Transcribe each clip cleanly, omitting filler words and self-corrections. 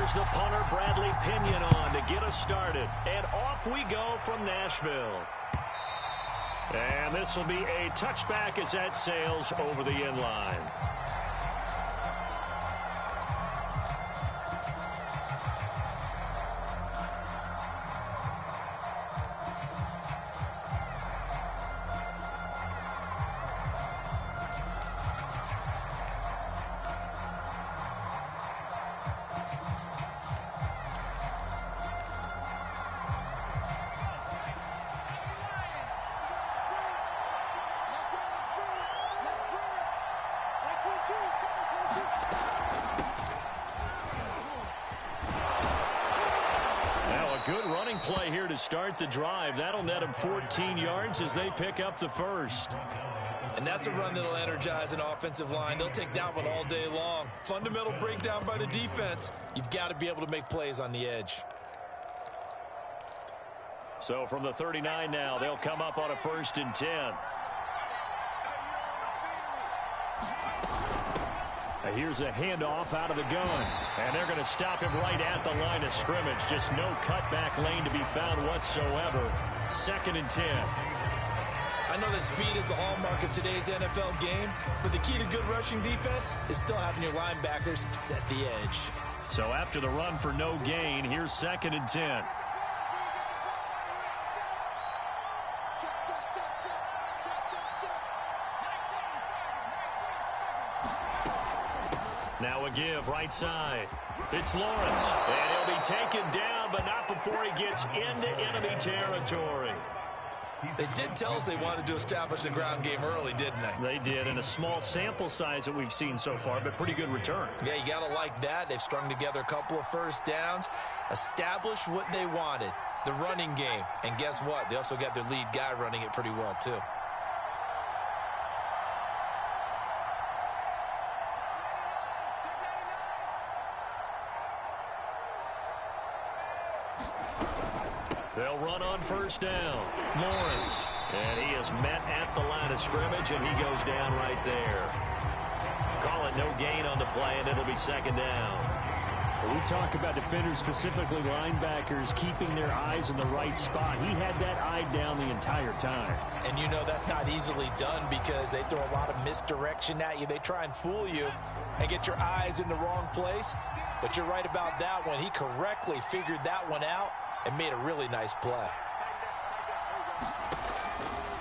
Here's the punter, Bradley Pinion, on to get us started. And off we go from Nashville. And this will be a touchback as that sails over the end line. Good running play here to start the drive. That'll net them 14 yards as they pick up the first. And that's a run that'll energize an offensive line. They'll take that one all day long. Fundamental breakdown by the defense. You've got to be able to make plays on the edge. So from the 39 now, they'll come up on a 1st and 10. Here's a handoff out of the gun. And they're going to stop him right at the line of scrimmage. Just no cutback lane to be found whatsoever. 2nd and 10. I know that speed is the hallmark of today's NFL game, but the key to good rushing defense is still having your linebackers set the edge. So after the run for no gain, here's 2nd and 10. Now a give right side. It's Lawrence. And he'll be taken down, but not before he gets into enemy territory. They did tell us they wanted to establish the ground game early, didn't they? They did, in a small sample size that we've seen so far, but pretty good return. Yeah, you got to like that. They've strung together a couple of first downs, established what they wanted, the running game. And guess what? They also got their lead guy running it pretty well, too. They'll run on 1st down. Lawrence. And he is met at the line of scrimmage, and he goes down right there. Call it no gain on the play, and it'll be 2nd down. When we talk about defenders, specifically linebackers, keeping their eyes in the right spot. He had that eye down the entire time. And you know that's not easily done because they throw a lot of misdirection at you. They try and fool you and get your eyes in the wrong place. But you're right about that one. He correctly figured that one out and made a really nice play.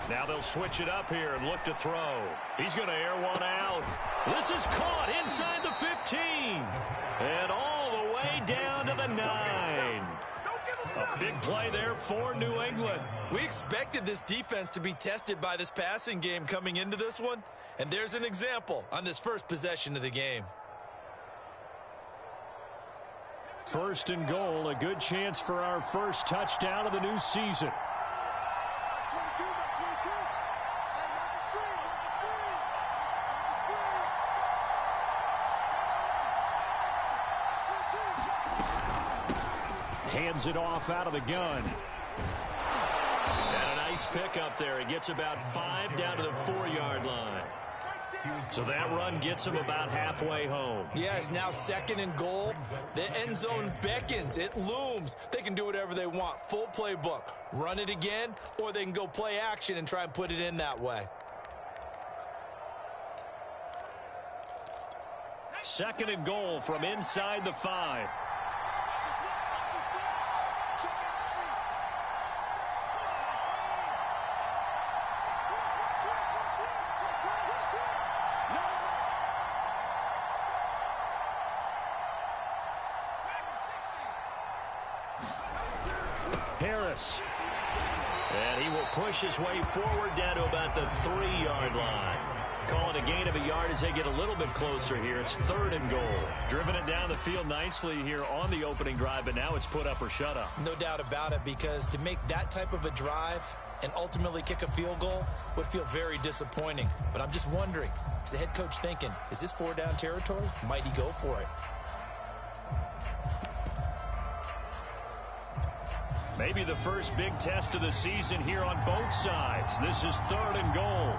Now they'll switch it up here and look to throw. He's going to air one out. This is caught inside the 15. And all the way down to the 9. A big play there for New England. We expected this defense to be tested by this passing game coming into this one. And there's an example on this first possession of the game. 1st and goal, a good chance for our first touchdown of the new season. Hands it off out of the gun. And a nice pickup there. He gets about 5 down to the 4-yard line. So that run gets him about halfway home. Yeah, it's now 2nd and goal. The end zone beckons. It looms. They can do whatever they want. Full playbook. Run it again, or they can go play action and try and put it in that way. 2nd and goal from inside the 5. Harris. And he will push his way forward down to about the 3-yard line. Calling a gain of a yard as they get a little bit closer here. It's 3rd and goal. Driven it down the field nicely here on the opening drive, but now it's put up or shut up. No doubt about it, because to make that type of a drive and ultimately kick a field goal would feel very disappointing. But I'm just wondering, is the head coach thinking, is this 4-down territory? Might he go for it? Maybe the first big test of the season here on both sides. This is 3rd and goal.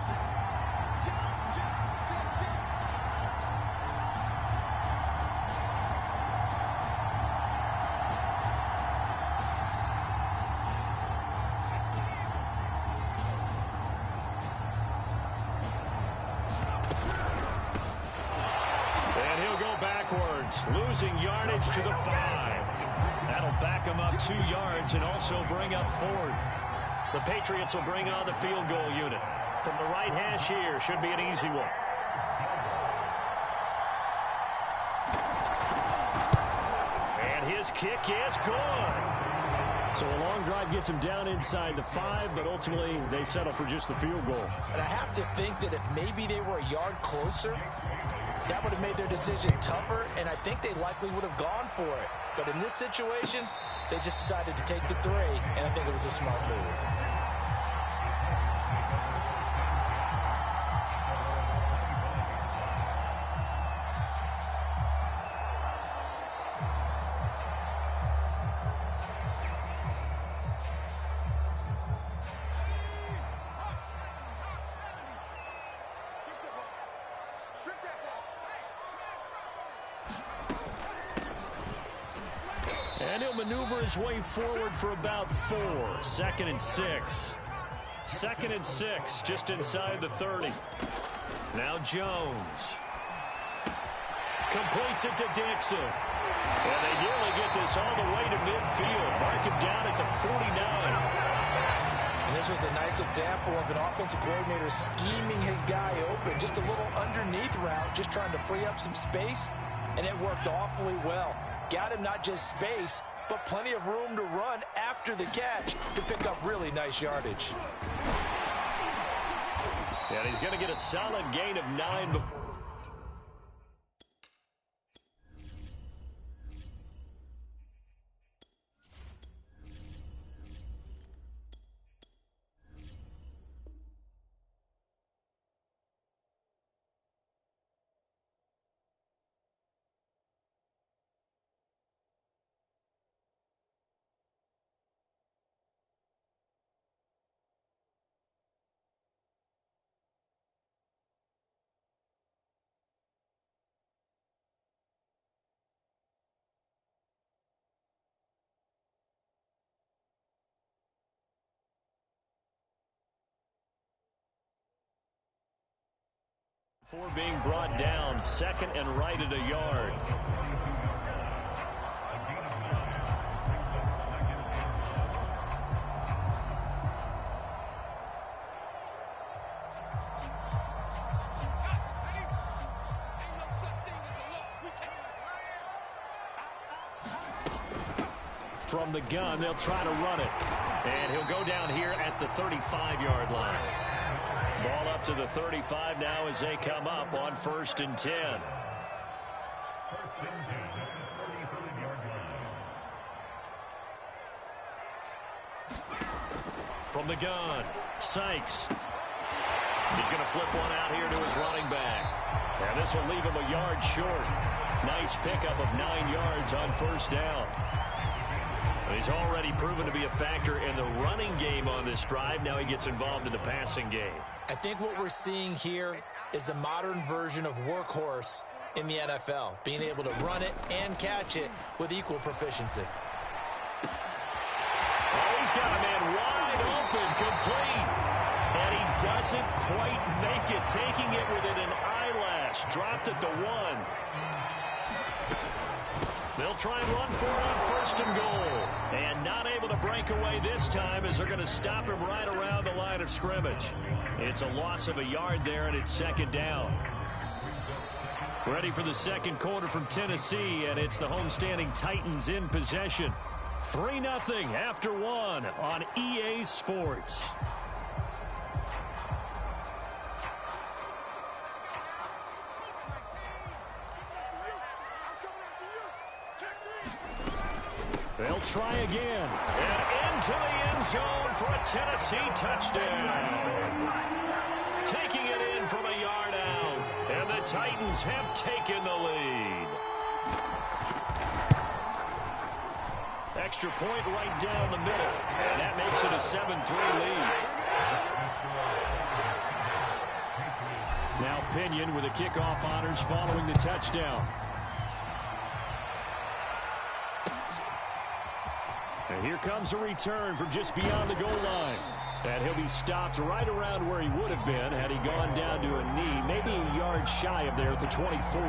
Jones losing yardage to the 5. That'll back him up 2 yards and also bring up 4th. The Patriots will bring on the field goal unit. From the right hash here, should be an easy one. And his kick is good. So a long drive gets him down inside the 5, but ultimately they settle for just the field goal. And I have to think that if maybe they were a yard closer, that would have made their decision tougher, and I think they likely would have gone for it. But in this situation, they just decided to take the 3, and I think it was a smart move. And he'll maneuver his way forward for about 4. 2nd and 6. 2nd and 6, just inside the 30. Now Jones. Completes it to Dixon. And they nearly get this all the way to midfield. Mark him down at the 49. And this was a nice example of an offensive coordinator scheming his guy open. Just a little underneath route, just trying to free up some space. And it worked awfully well. Got him not just space, but plenty of room to run after the catch to pick up really nice yardage. And he's going to get a solid gain of 9. Before being brought down, 2nd and right at a yard. From the gun, they'll try to run it. And he'll go down here at the 35-yard line. Ball up to the 35 now as they come up on 1st and 10. From the gun, Sykes. He's going to flip one out here to his running back. And this will leave him a yard short. Nice pickup of 9 yards on 1st down. He's already proven to be a factor in the running game on this drive. Now he gets involved in the passing game. I think what we're seeing here is the modern version of workhorse in the NFL, being able to run it and catch it with equal proficiency. Oh, he's got a man wide open, complete. And he doesn't quite make it, taking it within an eyelash. Dropped at the 1. They'll try and run for it on 1st and goal. And not able to break away this time as they're going to stop him right around the line of scrimmage. It's a loss of a yard there, and it's 2nd down. Ready for the second quarter from Tennessee, and it's the homestanding Titans in possession. 3-0 after 1 on EA Sports. They'll try again. And into the end zone for a Tennessee touchdown. Taking it in from a yard out. And the Titans have taken the lead. Extra point right down the middle. And that makes it a 7-3 lead. Now Pinion with the kickoff honors following the touchdown. And here comes a return from just beyond the goal line. And he'll be stopped right around where he would have been had he gone down to a knee, maybe a yard shy of there at the 24.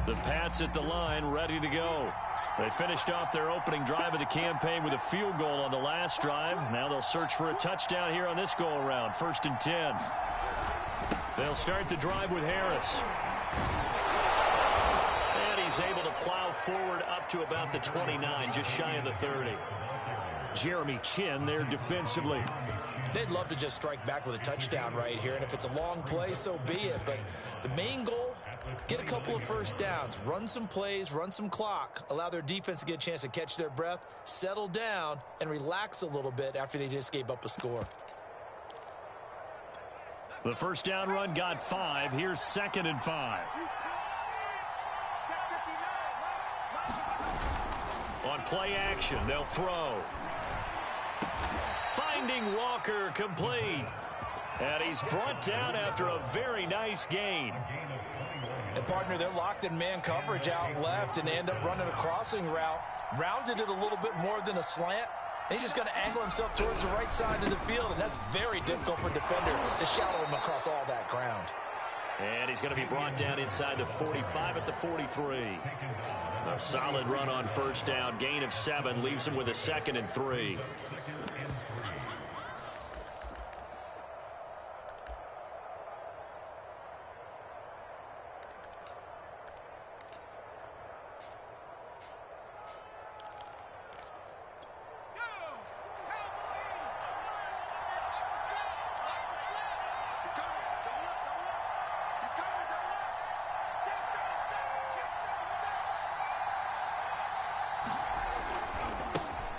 The Pats at the line, ready to go. They finished off their opening drive of the campaign with a field goal on the last drive. Now they'll search for a touchdown here on this go-around. 1st and 10. They'll start the drive with Harris. And he's able to plow forward up to about the 29, just shy of the 30. Jeremy Chin there defensively. They'd love to just strike back with a touchdown right here, and if it's a long play, so be it. But the main goal, get a couple of first downs, run some plays, run some clock, allow their defense to get a chance to catch their breath, settle down, and relax a little bit after they just gave up a score. The first down run got 5. Here's 2nd and 5. On play action, they'll throw. Finding Walker, complete. And he's brought down after a very nice gain. And partner, they're locked in man coverage out left, and they end up running a crossing route. Rounded it a little bit more than a slant. And he's just going to angle himself towards the right side of the field, and that's very difficult for a defender to shadow him across all that ground. And he's going to be brought down inside the 45 at the 43. A solid run on first down. Gain of 7 leaves him with a 2nd and 3.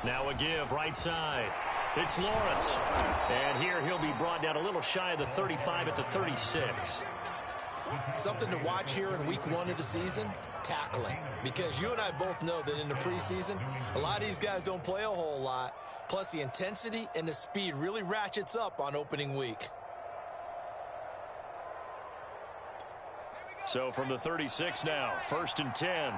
Now a give right side. It's Lawrence. And here he'll be brought down a little shy of the 35 at the 36. Something to watch here in week 1 of the season, tackling. Because you and I both know that in the preseason, a lot of these guys don't play a whole lot. Plus the intensity and the speed really ratchets up on opening week. So from the 36 now, 1st and 10.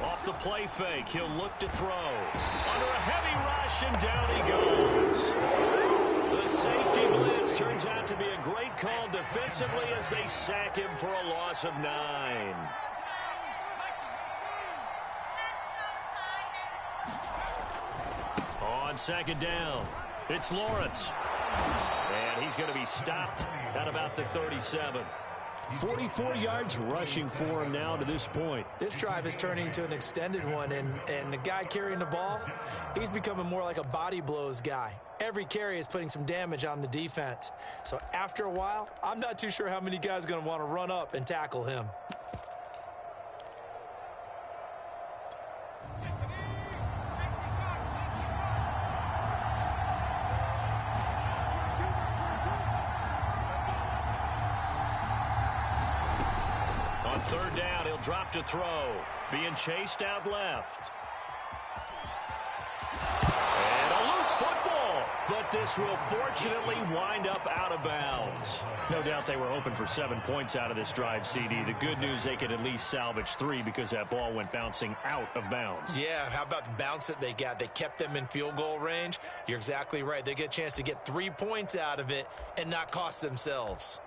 Off the play fake, he'll look to throw. Under a heavy rush, and down he goes. The safety blitz turns out to be a great call defensively as they sack him for a loss of 9. On 2nd down, it's Lawrence. And he's going to be stopped at about the 37. 44 yards rushing for him now to this point. This drive is turning into an extended one, and the guy carrying the ball, he's becoming more like a body blows guy. Every carry is putting some damage on the defense. So after a while, I'm not too sure how many guys are going to want to run up and tackle him. Third down, he'll drop to throw. Being chased out left. And a loose football. But this will fortunately wind up out of bounds. No doubt they were hoping for 7 points out of this drive, CD. The good news, they could at least salvage 3 because that ball went bouncing out of bounds. Yeah, how about the bounce that they got? They kept them in field goal range. You're exactly right. They get a chance to get 3 points out of it and not cost themselves.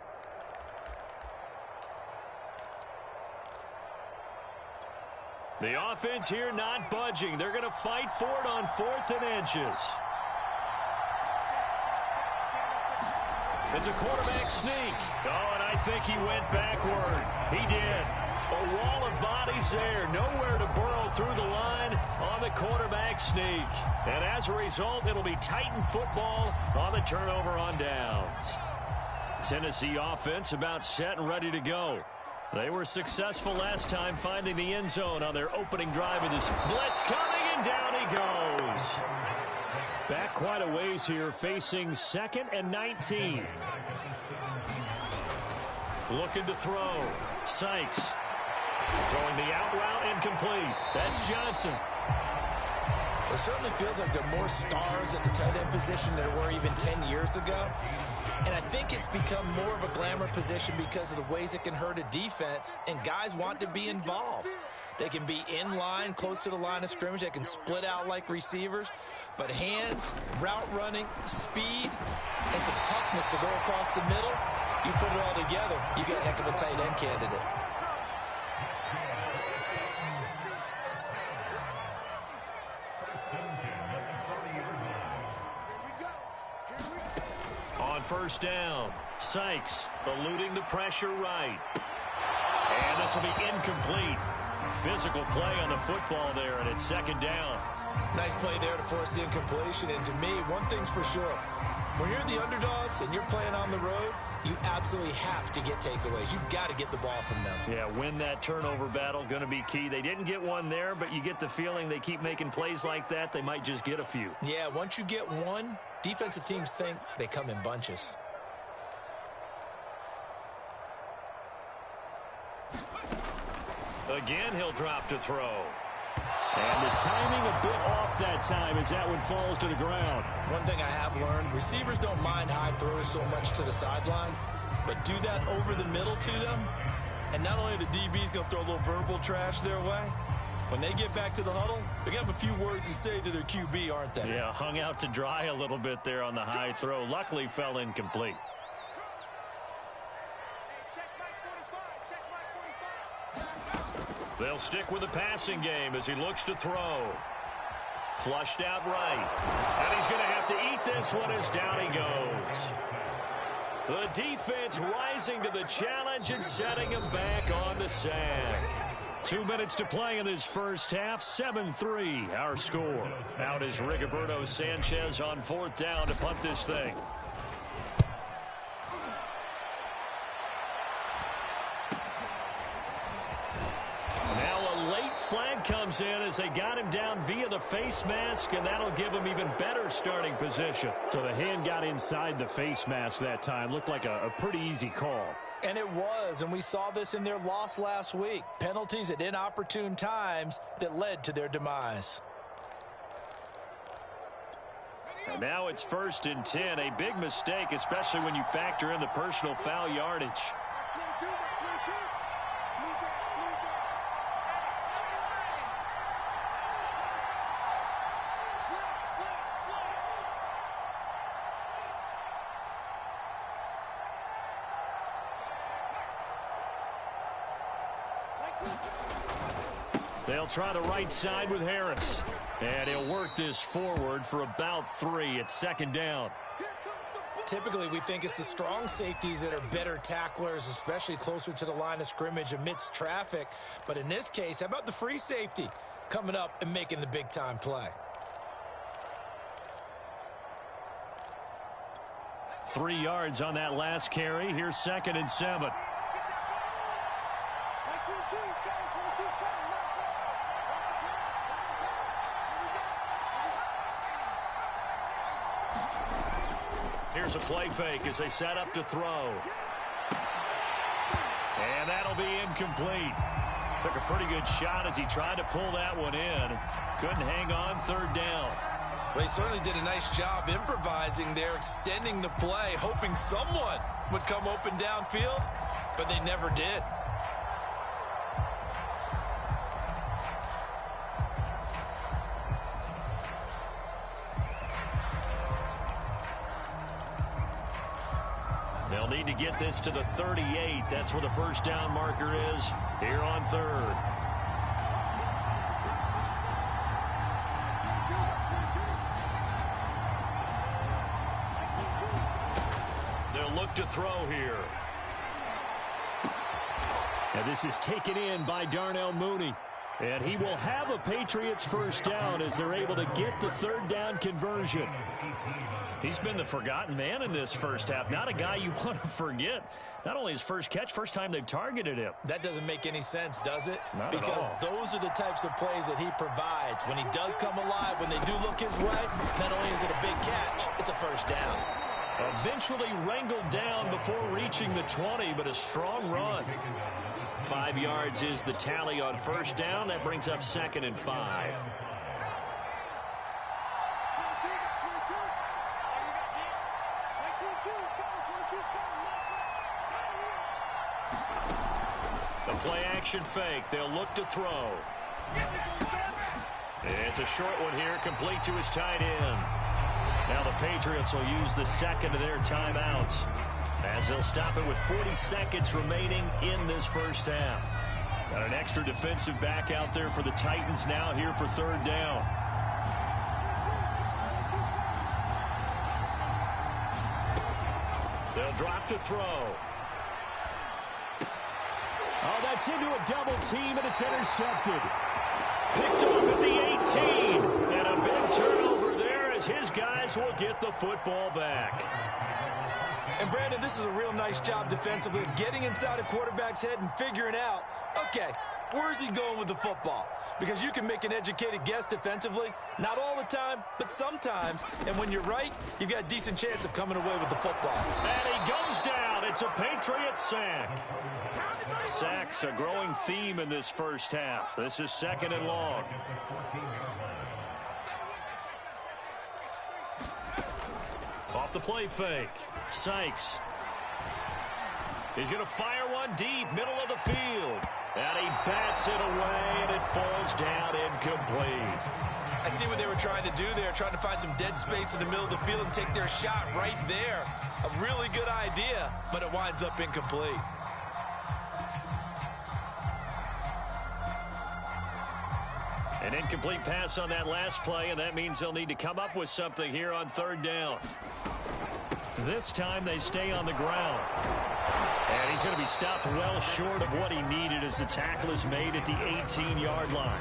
The offense here not budging. They're going to fight for it on 4th and inches. It's a quarterback sneak. Oh, and I think he went backward. He did. A wall of bodies there. Nowhere to burrow through the line on the quarterback sneak. And as a result, it'll be Titan football on the turnover on downs. Tennessee offense about set and ready to go. They were successful last time finding the end zone on their opening drive of this blitz coming, and down he goes. Back quite a ways here, facing 2nd and 19. Looking to throw. Sykes. Throwing the out route, incomplete. That's Johnson. It certainly feels like there are more stars at the tight end position than there were even 10 years ago. And I think it's become more of a glamour position because of the ways it can hurt a defense, and guys want to be involved. They can be in line, close to the line of scrimmage. They can split out like receivers. But hands, route running, speed, and some toughness to go across the middle, you put it all together, you get a heck of a tight end candidate. On first down, Sykes eluding the pressure right. And this will be incomplete. Physical play on the football there, and it's second down. Nice play there to force the incompletion. And to me, one thing's for sure. When you're the underdogs and you're playing on the road, you absolutely have to get takeaways. You've got to get the ball from them. Yeah, win that turnover battle, going to be key. They didn't get one there, but you get the feeling they keep making plays like that, they might just get a few. Yeah, once you get one, defensive teams think they come in bunches. Again, he'll drop to throw. And the timing a bit off that time as that one falls to the ground. One thing I have learned, receivers don't mind high throws so much to the sideline, but do that over the middle to them, and not only the DB's going to throw a little verbal trash their way, when they get back to the huddle, they're going to have a few words to say to their QB, aren't they? Yeah, hung out to dry a little bit there on the high throw. Luckily fell incomplete. They'll stick with the passing game as he looks to throw. Flushed out right. And he's going to have to eat this one as down he goes. The defense rising to the challenge and setting him back on the sack. 2 minutes to play in this first half. 7-3 our score. Out is Rigoberto Sanchez on fourth down to punt this thing. Flag comes in as they got him down via the face mask, and that'll give him even better starting position. So the hand got inside the face mask that time. Looked like a pretty easy call. And it was, and we saw this in their loss last week. Penalties at inopportune times that led to their demise. And now it's 1st and 10. A big mistake, especially when you factor in the personal foul yardage. They'll try the right side with Harris. And he'll work this forward for about 3 at second down. Typically, we think it's the strong safeties that are better tacklers, especially closer to the line of scrimmage amidst traffic. But in this case, how about the free safety coming up and making the big-time play? 3 yards on that last carry. Here's 2nd and 7. Here's a play fake as they set up to throw. And that'll be incomplete. Took a pretty good shot as he tried to pull that one in. Couldn't hang on, 3rd down. Well, he certainly did a nice job improvising there, extending the play, hoping someone would come open downfield, but they never did. They'll need to get this to the 38. That's where the first down marker is here on 3rd. They'll look to throw here. And this is taken in by Darnell Mooney. And he will have a Patriots first down as they're able to get the 3rd down conversion. He's been the forgotten man in this first half. Not a guy you want to forget. Not only his first catch, first time they've targeted him. That doesn't make any sense, does it? Not because at all. Those are the types of plays that he provides. When he does come alive, when they do look his way, not only is it a big catch, it's a first down. Eventually wrangled down before reaching the 20, but a strong run. 5 yards is the tally on first down. That brings up 2nd and 5. The play action fake. They'll look to throw. It's a short one here, complete to his tight end. Now the Patriots will use the second of their timeouts as they'll stop it with 40 seconds remaining in this first half. Got an extra defensive back out there for the Titans now here for third down. They'll drop to throw. Oh, that's into a double team, and it's intercepted. Picked off at the 18. And a big turnover there as his guys will get the football back. And, Brandon, this is a real nice job defensively of getting inside a quarterback's head and figuring out, okay, where's he going with the football? Because you can make an educated guess defensively, not all the time, but sometimes. And when you're right, you've got a decent chance of coming away with the football. And he goes down. It's a Patriot sack. Sacks a growing theme in this first half. This is second and long. Off the play fake. Sykes. He's going to fire one deep, middle of the field. And he bats it away, and it falls down incomplete. I see what they were trying to do there, trying to find some dead space in the middle of the field and take their shot right there. A really good idea, but it winds up incomplete. An incomplete pass on that last play, and that means they'll need to come up with something here on third down. This time they stay on the ground. And he's going to be stopped well short of what he needed as the tackle is made at the 18-yard line.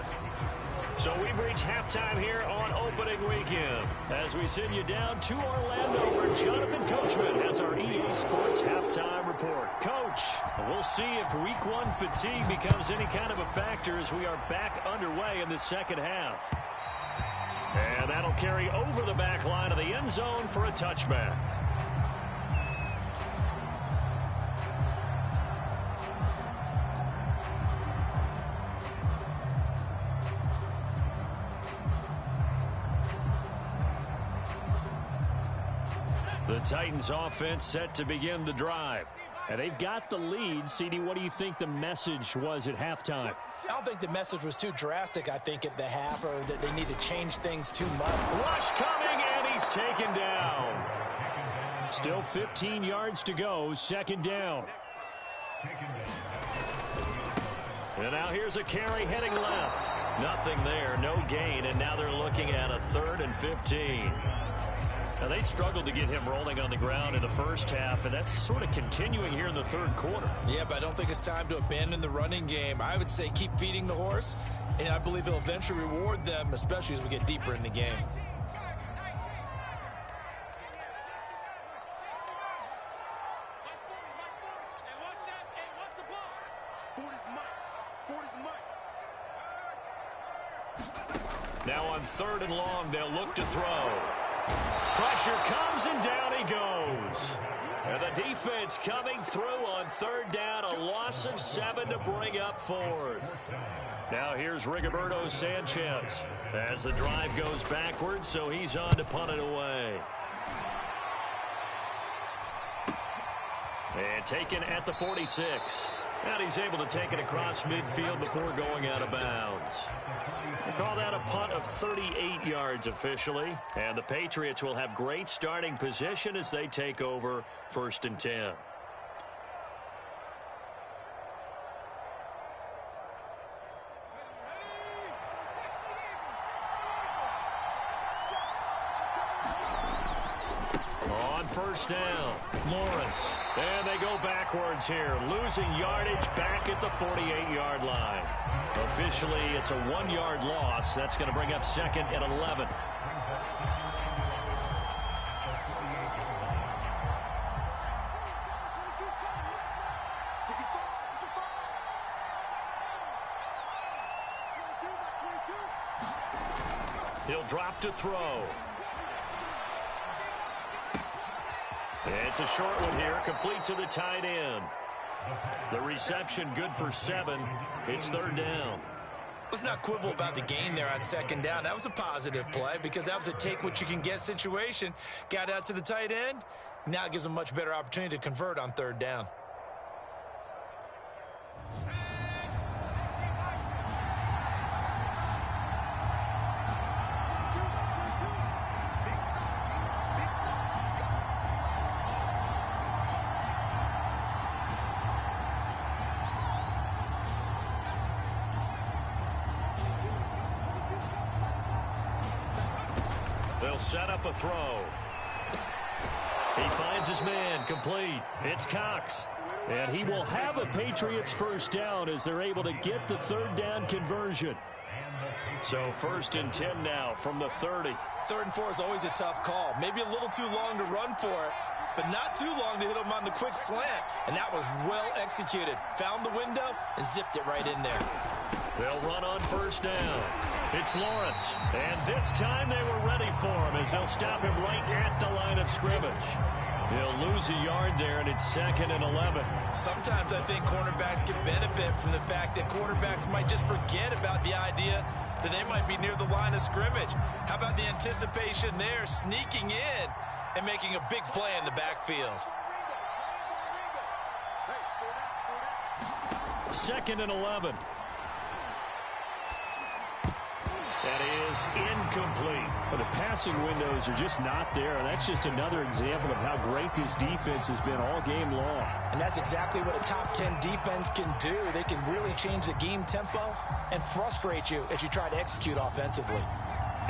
So we've reached halftime here on opening weekend. As we send you down to Orlando, where Jonathan Coachman has our EA Sports halftime report. Coach, we'll see if week one fatigue becomes any kind of a factor as we are back underway in the second half. And that'll carry over the back line of the end zone for a touchback. The Titans offense set to begin the drive. And they've got the lead. CD, what do you think the message was at halftime? I don't think the message was too drastic, I think, at the half, or that they need to change things too much. Rush coming, and he's taken down. Still 15 yards to go, second down. And now here's a carry heading left. Nothing there, no gain, and now they're looking at a 3rd and 15. Now, they struggled to get him rolling on the ground in the first half, and that's sort of continuing here in the third quarter. Yeah, but I don't think it's time to abandon the running game. I would say keep feeding the horse, and I believe he'll eventually reward them, especially as we get deeper in the game. Now on 3rd and long, they'll look to throw. Pressure comes, and down he goes. And the defense coming through on 3rd down, a loss of 7 to bring up 4th. Now here's Rigoberto Sanchez as the drive goes backwards, so he's on to punt it away. And taken at the 46. And he's able to take it across midfield before going out of bounds. They call that a punt of 38 yards officially. And the Patriots will have great starting position as they take over 1st and 10. On 1st down, Lawrence. And they go backwards here, losing yardage back at the 48-yard line. Officially, it's a 1-yard loss. That's going to bring up 2nd and 11. He'll drop to throw. It's a short one here, complete to the tight end. The reception good for 7. It's 3rd down. Let's not quibble about the gain there on 2nd down. That was a positive play because that was a take-what-you-can-get situation. Got out to the tight end. Now it gives them a much better opportunity to convert on 3rd down. They'll set up a throw. He finds his man, complete. It's Cox. And he will have a Patriots first down as they're able to get the third down conversion. So 1st and 10 now from the 30. 3rd and 4 is always a tough call. Maybe a little too long to run for it, but not too long to hit him on the quick slant. And that was well executed. Found the window and zipped it right in there. They'll run on 1st down. It's Lawrence. And this time they were ready for him as they'll stop him right at the line of scrimmage. He'll lose a yard there, and it's 2nd and 11. Sometimes I think cornerbacks can benefit from the fact that quarterbacks might just forget about the idea that they might be near the line of scrimmage. How about the anticipation there, sneaking in and making a big play in the backfield? 2nd and 11. That is incomplete. But the passing windows are just not there, and that's just another example of how great this defense has been all game long. And that's exactly what a top 10 defense can do. They can really change the game tempo and frustrate you as you try to execute offensively.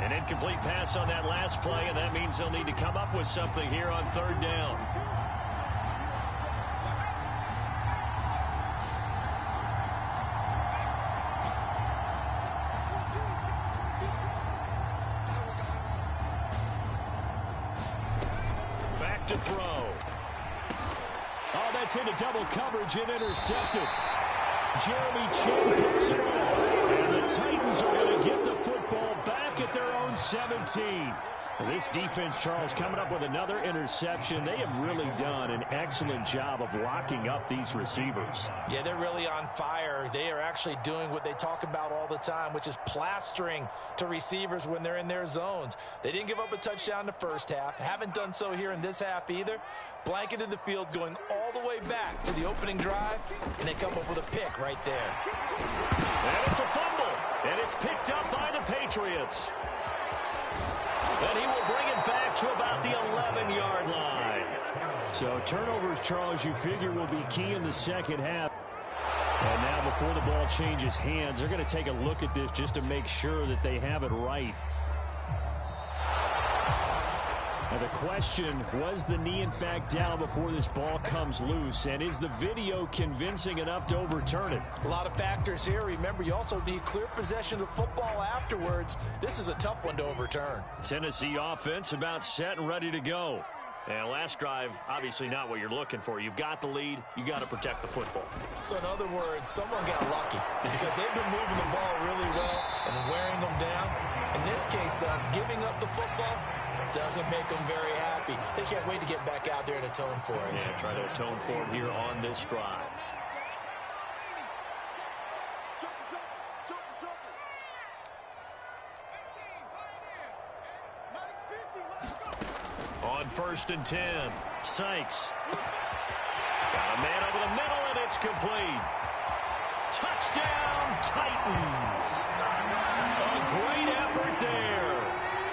An incomplete pass on that last play, and that means they'll need to come up with something here on 3rd down. To throw. Oh, that's into double coverage and intercepted. Jeremy Chin picks it off. And the Titans are going to get the football back at their own 17. This defense, Charles, coming up with another interception. They have really done an excellent job of locking up these receivers. Yeah, they're really on fire. They are actually doing what they talk about all the time, which is plastering to receivers when they're in their zones. They didn't give up a touchdown in the first half. Haven't done so here in this half either. Blanketed the field going all the way back to the opening drive, and they come up with a pick right there. And it's a fumble, and it's picked up by the Patriots. And he will bring it back to about the 11-yard line. So turnovers, Charles, you figure will be key in the second half. And now before the ball changes hands, they're going to take a look at this just to make sure that they have it right. Now the question, was the knee in fact down before this ball comes loose? And is the video convincing enough to overturn it? A lot of factors here. Remember, you also need clear possession of football afterwards. This is a tough one to overturn. Tennessee offense about set and ready to go. And last drive, obviously not what you're looking for. You've got the lead. You got to protect the football. So in other words, someone got lucky because they've been moving the ball really well and wearing them down. In this case, though, giving up the football doesn't make them very happy. They can't wait to get back out there and atone for it. Yeah, try to atone for it here on this drive. On 1st and 10, Sykes. Got a man over the middle, and it's complete. Touchdown, Titans. A great effort there.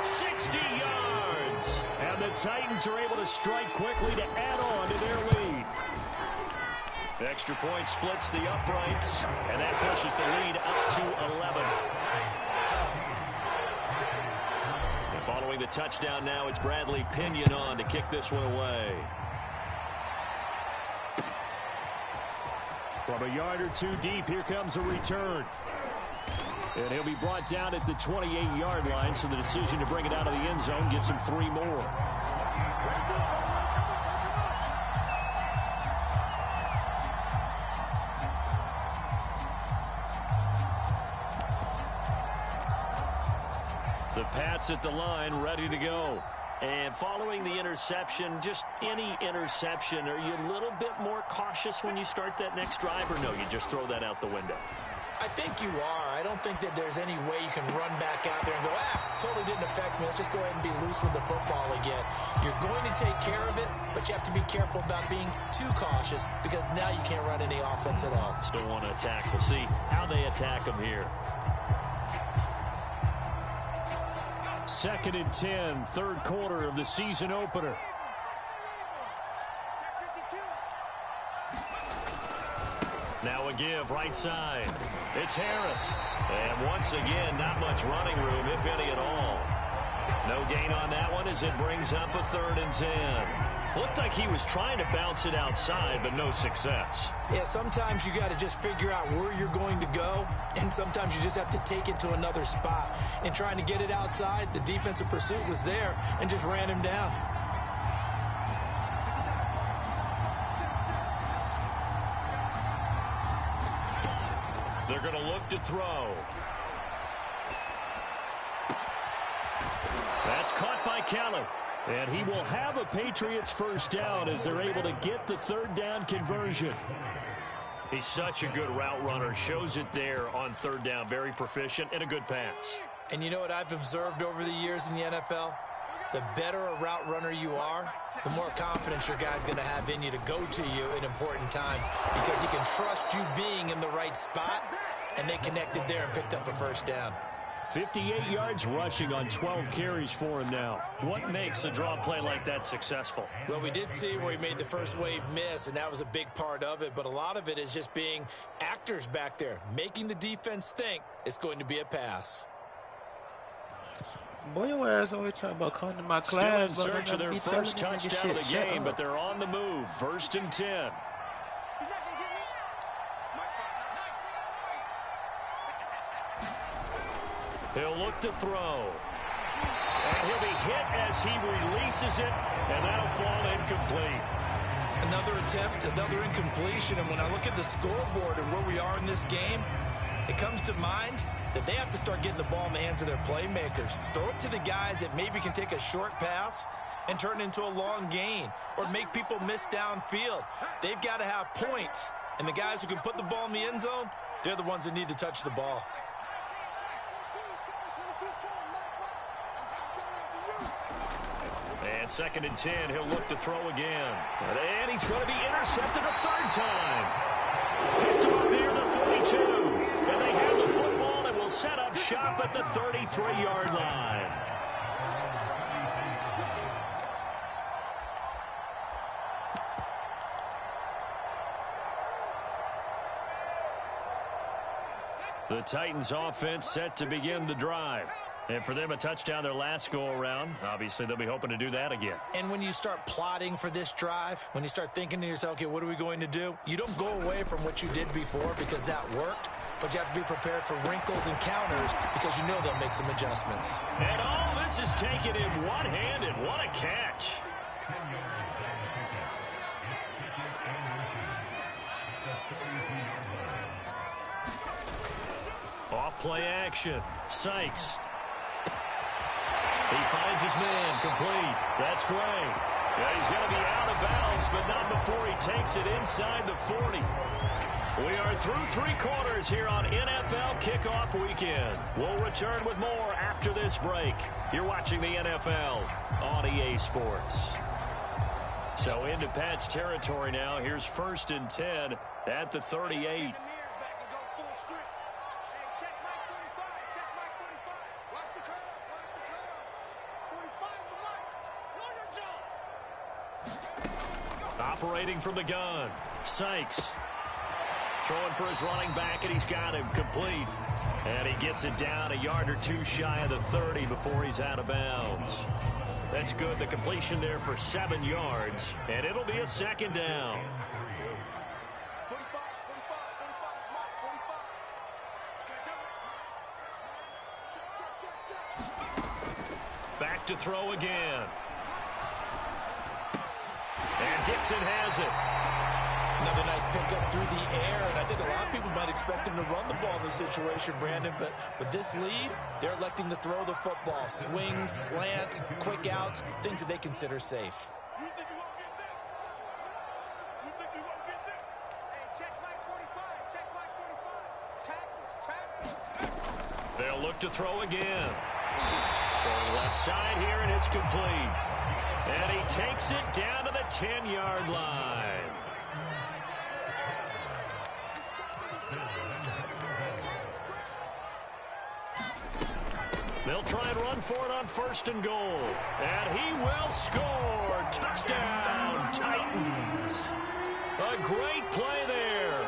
60 yards. And the Titans are able to strike quickly to add on to their lead. The extra point splits the uprights, and that pushes the lead up to 11. And following the touchdown now, it's Bradley Pinion on to kick this one away. From a yard or two deep, here comes a return. And he'll be brought down at the 28-yard line, so the decision to bring it out of the end zone gets him 3 more. The Pats at the line, ready to go. And following the interception, just any interception, are you a little bit more cautious when you start that next drive, or no, you just throw that out the window? I think you are. I don't think that there's any way you can run back out there and go, totally didn't affect me. Let's just go ahead and be loose with the football again. You're going to take care of it, but you have to be careful about being too cautious because now you can't run any offense at all. Still want to attack. We'll see how they attack them here. 2nd and 10, third quarter of the season opener. Now a give right side. It's Harris. And once again, not much running room, if any at all. No gain on that one as it brings up a 3rd and 10. Looked like he was trying to bounce it outside, but no success. Yeah, sometimes you got to just figure out where you're going to go, and sometimes you just have to take it to another spot. And trying to get it outside, the defensive pursuit was there and just ran him down. They're going to look to throw. That's caught by Keller. And he will have a Patriots first down as they're able to get the 3rd down conversion. He's such a good route runner. Shows it there on 3rd down. Very proficient and a good pass. And you know what I've observed over the years in the NFL? The better a route runner you are, the more confidence your guy's going to have in you to go to you in important times because he can trust you being in the right spot, and they connected there and picked up a first down. 58 yards rushing on 12 carries for him now. What makes a draw play like that successful? Well, we did see where he made the first wave miss, and that was a big part of it. But a lot of it is just being actors back there, making the defense think it's going to be a pass. Boy, your ass always talking about coming to my class. Still in search of their first touchdown of the game, but they're on the move. 1st and 10. He'll look to throw. And he'll be hit as he releases it, and that'll fall incomplete. Another attempt, another incompletion, and when I look at the scoreboard and where we are in this game, it comes to mind that they have to start getting the ball in the hands of their playmakers. Throw it to the guys that maybe can take a short pass and turn it into a long gain or make people miss downfield. They've got to have points, and the guys who can put the ball in the end zone, they're the ones that need to touch the ball. And 2nd and 10, he'll look to throw again. And he's going to be intercepted a 3rd time. Picked off here the 42. And they have the football and will set up shop at the 33-yard line. The Titans offense set to begin the drive. And for them, a touchdown their last go-around. Obviously, they'll be hoping to do that again. And when you start plotting for this drive, when you start thinking to yourself, okay, what are we going to do? You don't go away from what you did before because that worked, but you have to be prepared for wrinkles and counters because you know they'll make some adjustments. And all this is taken in one-handed. What a catch. Off-play action. Sykes. He finds his man, complete. That's great. Yeah, he's going to be out of bounds, but not before he takes it inside the 40. We are through 3 quarters here on NFL Kickoff Weekend. We'll return with more after this break. You're watching the NFL on EA Sports. So into Pat's territory now. Here's 1st and 10 at the 38. Operating from the gun, Sykes throwing for his running back, and he's got him complete. And he gets it down a yard or 2 shy of the 30 before he's out of bounds. That's good. The completion there for 7 yards, and it'll be a 2nd down. Back to throw again. And Dixon has it. Another nice pickup through the air, and I think a lot of people might expect him to run the ball in this situation, Brandon, but with this lead, they're electing to throw the football. Swings, slants, quick outs, things that they consider safe. They'll look to throw again. Throwing left side here, and it's complete. And he takes it down to the 10-yard line. They'll try and run for it on 1st and goal. And he will score. Touchdown, Titans. A great play there.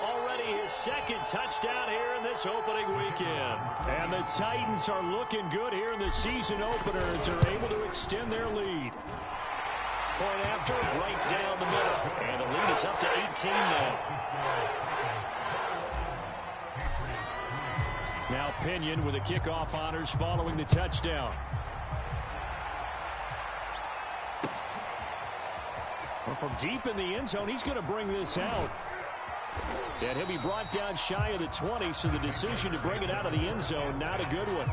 Already his second touchdown here in this opening weekend. And the Titans are looking good here in the season opener as they're able to extend their lead. Point after, right down the middle. And the lead is up to 18 now. Now Pinion with the kickoff honors following the touchdown. Well, from deep in the end zone, he's going to bring this out. And he'll be brought down shy of the 20, so the decision to bring it out of the end zone, not a good one.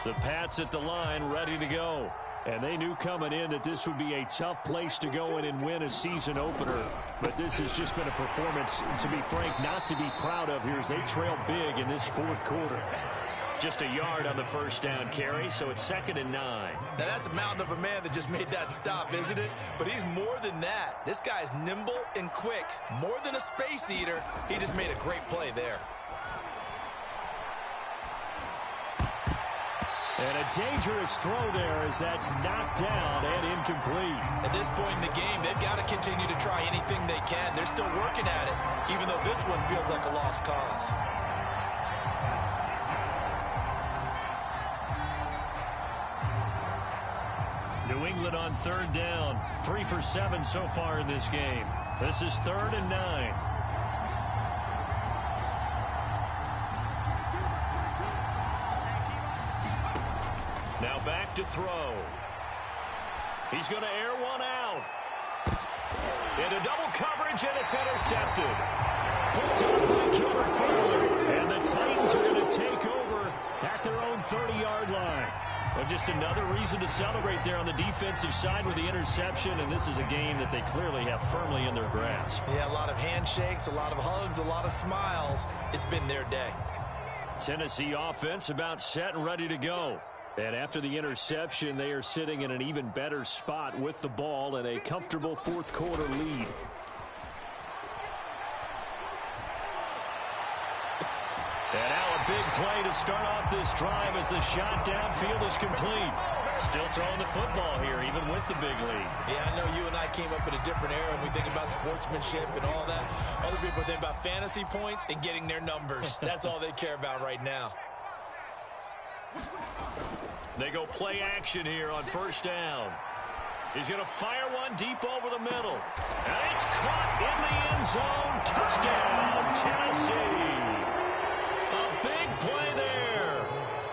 The Pats at the line, ready to go. And they knew coming in that this would be a tough place to go in and win a season opener. But this has just been a performance, to be frank, not to be proud of here as they trail big in this fourth quarter. Just a yard on the first down carry, so it's 2nd and 9. Now, that's a mountain of a man that just made that stop, isn't it? But he's more than that. This guy's nimble and quick. More than a space eater. He just made a great play there. And a dangerous throw there as that's knocked down and incomplete. At this point in the game, they've got to continue to try anything they can. They're still working at it, even though this one feels like a lost cause. New England on 3rd down. 3 for 7 so far in this game. This is 3rd and 9. Now back to throw. He's going to air one out. Into double coverage, and it's intercepted. Pulled down by Killer Fuller. And the Titans are going to take over at their own 30-yard line. Well, just another reason to celebrate there on the defensive side with the interception, and this is a game that they clearly have firmly in their grasp. Yeah, a lot of handshakes, a lot of hugs, a lot of smiles. It's been their day. Tennessee offense about set and ready to go. And after the interception, they are sitting in an even better spot with the ball and a comfortable fourth quarter lead. And now a big play to start off this drive as the shot downfield is complete. Still throwing the football here, even with the big lead. Yeah, I know you and I came up in a different era, and we think about sportsmanship and all that. Other people think about fantasy points and getting their numbers. That's all they care about right now. They go play action here on 1st down. He's going to fire one deep over the middle. And it's caught in the end zone. Touchdown, Tennessee. A big play there.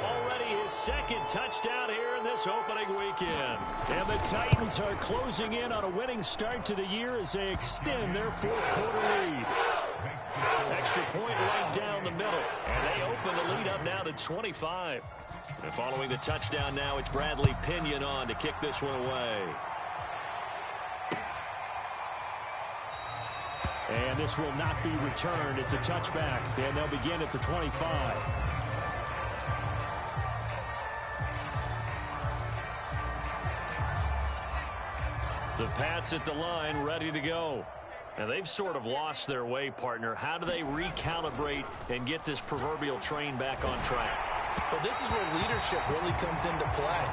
Already his 2nd touchdown here in this opening weekend. And the Titans are closing in on a winning start to the year as they extend their fourth quarter lead. Extra point right down the middle. And they open the lead up now to 25. And following the touchdown now, it's Bradley Pinion on to kick this one away. And this will not be returned. It's a touchback, and they'll begin at the 25. The Pats at the line, ready to go. And they've sort of lost their way, partner. How do they recalibrate and get this proverbial train back on track? Well, this is where leadership really comes into play.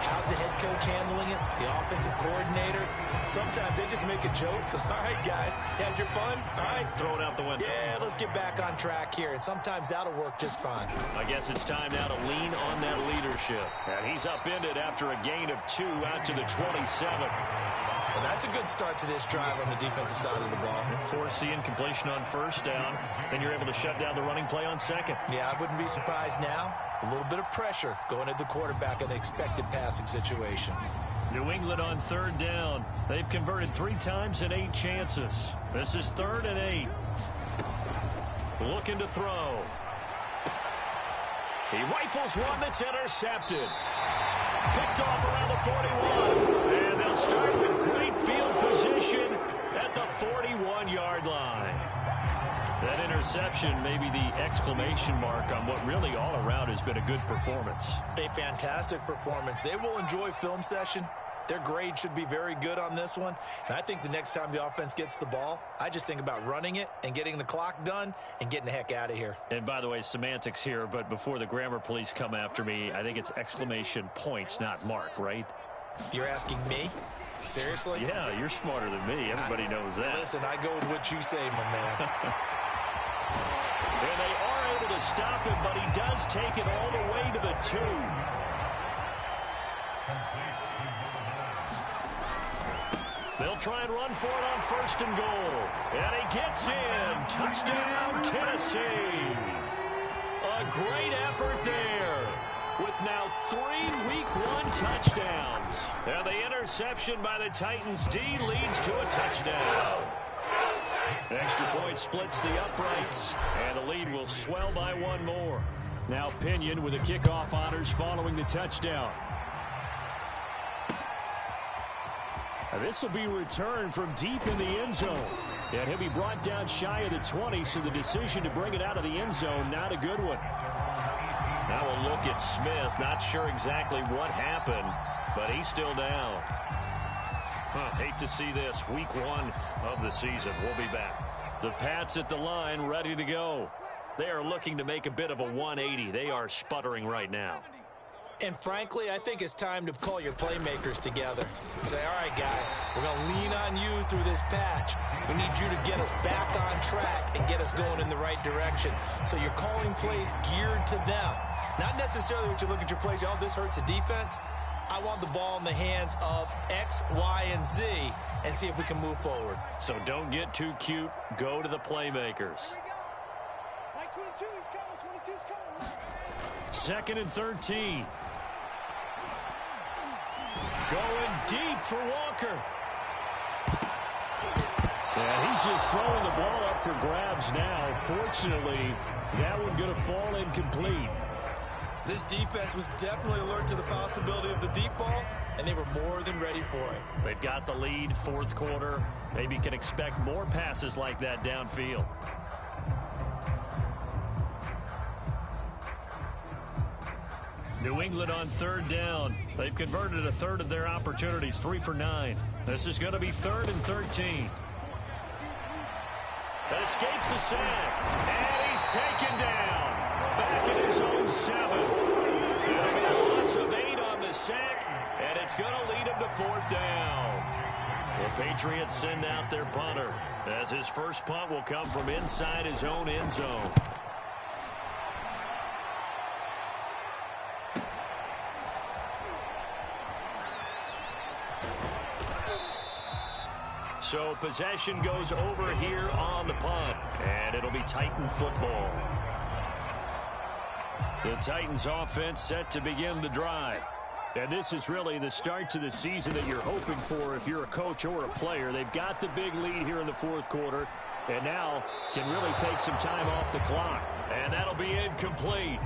How's the head coach handling it? The offensive coordinator? Sometimes they just make a joke. All right, guys, had your fun? All right. Throw it out the window. Yeah, let's get back on track here. And sometimes that'll work just fine. I guess it's time now to lean on that leadership. And he's upended after a gain of 2 out to the 27. Well, that's a good start to this drive on the defensive side of the ball. Force the incompletion on 1st down. Then you're able to shut down the running play on 2nd. Yeah, I wouldn't be surprised now. A little bit of pressure going at the quarterback in the expected passing situation. New England on 3rd down. They've converted 3 times in 8 chances. This is 3rd and 8. Looking to throw. He rifles one that's intercepted. Picked off around the 41. And they'll start with great field position at the 41-yard line. That interception may be the exclamation mark on what really all around has been a good performance. A fantastic performance. They will enjoy film session. Their grade should be very good on this one. And I think the next time the offense gets the ball, I just think about running it and getting the clock done and getting the heck out of here. And by the way, semantics here, but before the grammar police come after me, I think it's exclamation points, not mark, right? You're asking me? Seriously? Yeah, you're smarter than me. Everybody knows that. Listen, I go with what you say, my man. And they are able to stop him, but he does take it all the way to the 2. They'll try and run for it on 1st and goal. And he gets in. Touchdown, Tennessee. A great effort there. With now 3 Week 1 touchdowns. And the interception by the Titans D leads to a touchdown. Extra point splits the uprights. And the lead will swell by 1 more. Now Pinion with the kickoff honors following the touchdown. This will be returned from deep in the end zone. And he'll be brought down shy of the 20, so the decision to bring it out of the end zone, not a good one. Now we'll look at Smith. Not sure exactly what happened, but he's still down. Hate to see this. Week 1 of the season. We'll be back. The Pats at the line, ready to go. They are looking to make a bit of a 180. They are sputtering right now. And frankly, I think it's time to call your playmakers together and say, all right, guys, we're going to lean on you through this patch. We need you to get us back on track and get us going in the right direction. So you're calling plays geared to them. Not necessarily what you look at your plays, oh, this hurts the defense. I want the ball in the hands of X, Y, and Z and see if we can move forward. So don't get too cute. Go to the playmakers. 22, he's coming. 22's coming. 2nd and 13. Going deep for Walker. And he's just throwing the ball up for grabs now. Fortunately, that one going to fall incomplete. This defense was definitely alert to the possibility of the deep ball, and they were more than ready for it. They've got the lead, 4th quarter. Maybe can expect more passes like that downfield. New England on 3rd down. They've converted a third of their opportunities, 3 for 9. This is going to be 3rd and 13. That escapes the sack. And he's taken down. Back in his own 7. It'll be a loss of 8 on the sack, and it's going to lead him to 4th down. The Patriots send out their punter, as his first punt will come from inside his own end zone. So possession goes over here on the punt, and it'll be Titan football. The Titans offense set to begin the drive. And this is really the start to the season that you're hoping for if you're a coach or a player. They've got the big lead here in the 4th quarter, and now can really take some time off the clock. And that'll be incomplete.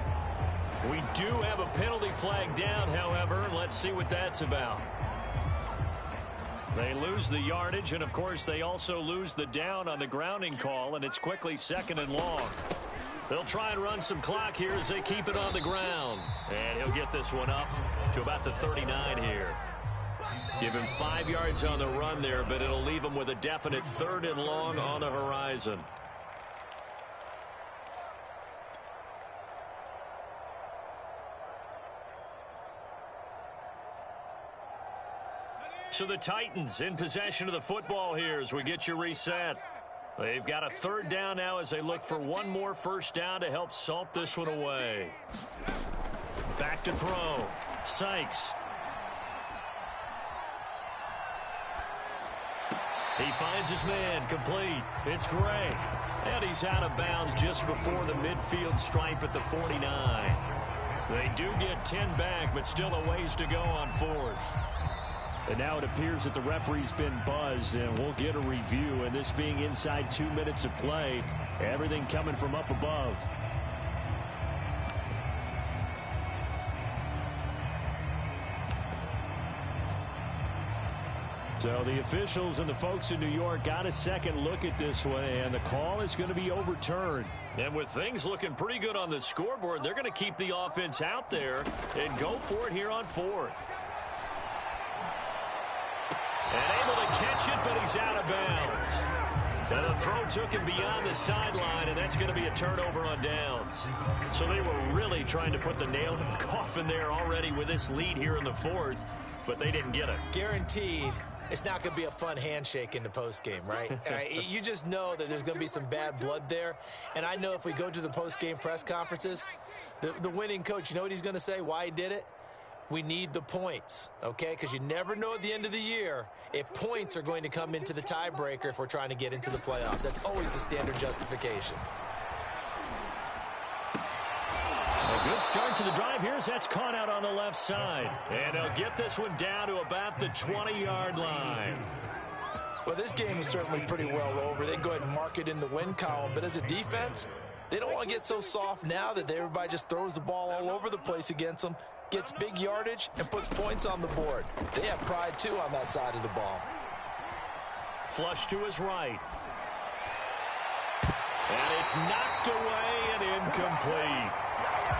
We do have a penalty flag down, however. Let's see what that's about. They lose the yardage, and of course they also lose the down on the grounding call, and it's quickly 2nd and long. They'll try and run some clock here as they keep it on the ground. And he'll get this one up to about the 39 here. Give him 5 yards on the run there, but it'll leave him with a definite 3rd and long on the horizon. So the Titans in possession of the football here as we get you reset. They've got a 3rd down now as they look for one more 1st down to help salt this one away. Back to throw. Sykes. He finds his man complete. It's Gray. And he's out of bounds just before the midfield stripe at the 49. They do get 10 back, but still a ways to go on 4th. And now it appears that the referee's been buzzed, and we'll get a review. And this being inside 2 minutes of play, everything coming from up above. So the officials and the folks in New York got a second look at this one, and the call is going to be overturned. And with things looking pretty good on the scoreboard, they're going to keep the offense out there and go for it here on fourth. And able to catch it, but he's out of bounds. And the throw took him beyond the sideline, and that's going to be a turnover on downs. So they were really trying to put the nail in the coffin there already with this lead here in the fourth, but they didn't get it. Guaranteed. It's not going to be a fun handshake in the postgame, right? You just know that there's going to be some bad blood there. And I know if we go to the postgame press conferences, the winning coach, you know what he's going to say, why he did it? We need the points, okay? Because you never know at the end of the year if points are going to come into the tiebreaker if we're trying to get into the playoffs. That's always the standard justification. A good start to the drive here as that's caught out on the left side. And they'll get this one down to about the 20-yard line. Well, this game is certainly pretty well over. They can go ahead and mark it in the win column. But as a defense, they don't want to get so soft now that everybody just throws the ball all over the place against them, gets big yardage, and puts points on the board. They have pride, too, on that side of the ball. Flush to his right. And it's knocked away and incomplete.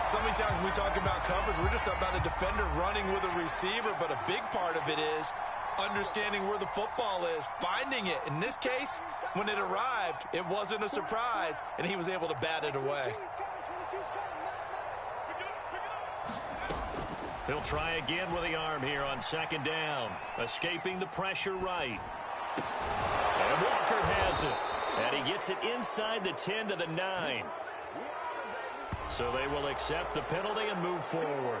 So many times when we talk about coverage, we're just about a defender running with a receiver, but a big part of it is understanding where the football is, finding it. In this case, when it arrived, it wasn't a surprise, and he was able to bat it away. He'll try again with the arm here on second down. Escaping the pressure right. And Walker has it. And he gets it inside the 10 to the 9. So they will accept the penalty and move forward.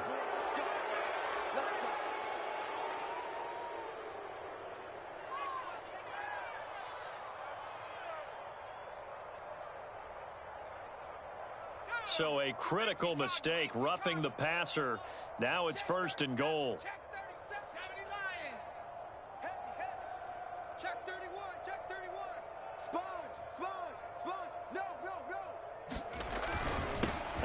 So a critical mistake, roughing the passer. Now it's 1st and goal. Check 31, check 31. Sponge. No.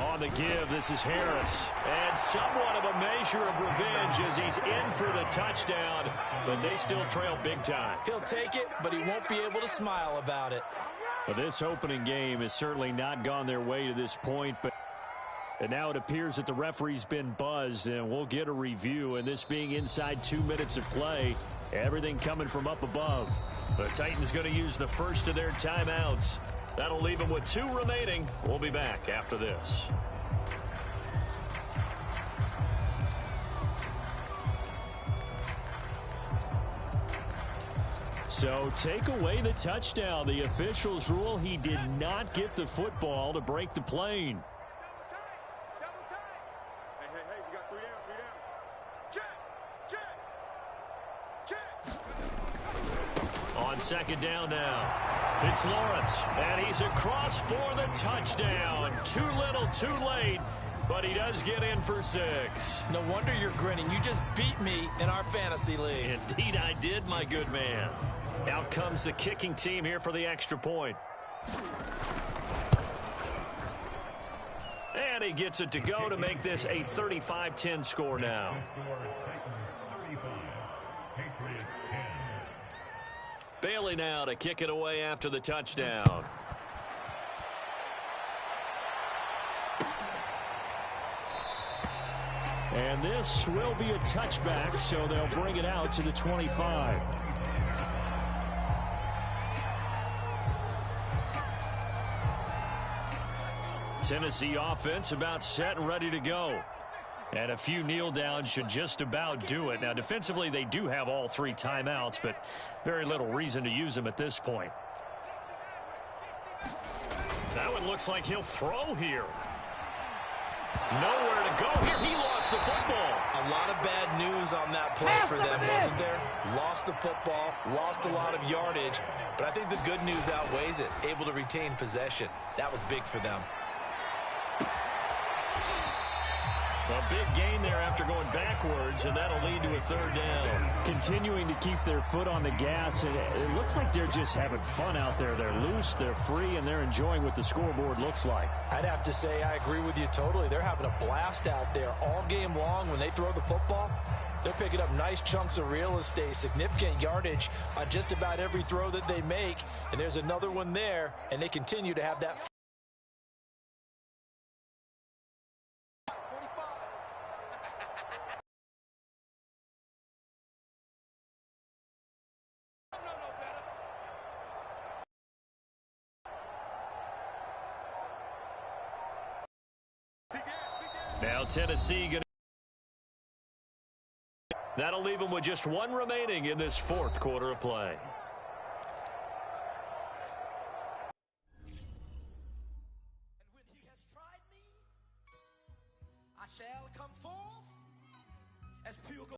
On the give, this is Harris. And somewhat of a measure of revenge as he's in for the touchdown. But they still trail big time. He'll take it, but he won't be able to smile about it. Well, this opening game has certainly not gone their way to this point, and now it appears that the referee's been buzzed, and we'll get a review. And this being inside 2 minutes of play, everything coming from up above. The Titans going to use the first of their timeouts. That'll leave them with 2 remaining. We'll be back after this. So take away the touchdown. The officials rule he did not get the football to break the plane. Double time. Hey, we got 3 down. Check. On second down now, it's Lawrence, and he's across for the touchdown. Too little, too late, but he does get in for 6. No wonder you're grinning. You just beat me in our fantasy league. Indeed I did, my good man. Out comes the kicking team here for the extra point. And he gets it to go to make this a 35-10 score now. Bailey now to kick it away after the touchdown. And this will be a touchback, so they'll bring it out to the 25. Tennessee offense about set and ready to go. And a few kneel downs should just about do it. Now, defensively, they do have all 3 timeouts, but very little reason to use them at this point. That one looks like he'll throw here. Nowhere to go here. He lost the football. A lot of bad news on that play for them, wasn't there? Lost the football, lost a lot of yardage, but I think the good news outweighs it. Able to retain possession. That was big for them. A big gain there after going backwards, and that'll lead to a 3rd down. Continuing to keep their foot on the gas, and it looks like they're just having fun out there. They're loose, they're free, and they're enjoying what the scoreboard looks like. I'd have to say I agree with you totally. They're having a blast out there all game long when they throw the football. They're picking up nice chunks of real estate, significant yardage on just about every throw that they make. And there's another one there, and they continue to have that. Now Tennessee going to... That'll leave them with just one remaining in this fourth quarter of play. And when he has tried me, I shall come forth